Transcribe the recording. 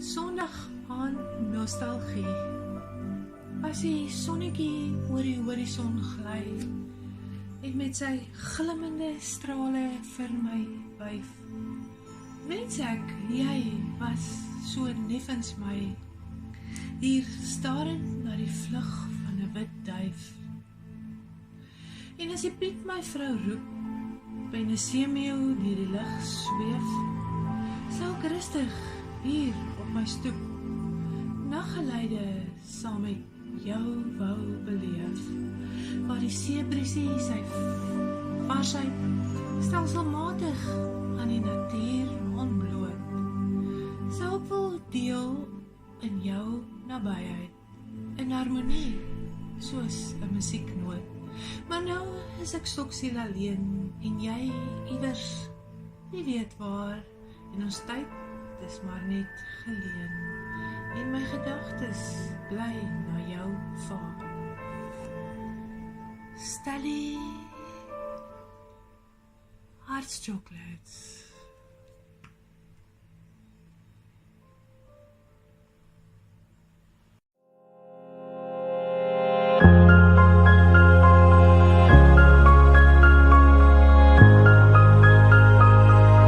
Sondag aan nostalgie. As die sonnetjie oor die horison gly en met sy glimmende strale vir my wyf. Wens ek, jy was so neffens my, hier starend na die vlug van 'n wit duif. En as die Piet my vrou roep, en 'n seemeeu deur die lug sweef, sal ek rustig hier op my stoep naggeleide saam met jou wou beleef, waar die seebriesie sy varsheid stelselmatig aan die natuur ontbloot, sou ek wil deel in jou nabyheid, in harmonie, soos 'n musieknoot. Maar nou is ek stoksiel alleen, en jy iewers, nie weet waar, en ons tyd is maar net geleen, en my gedagtes bly na jou vaar. Stally Hearts Chocolates.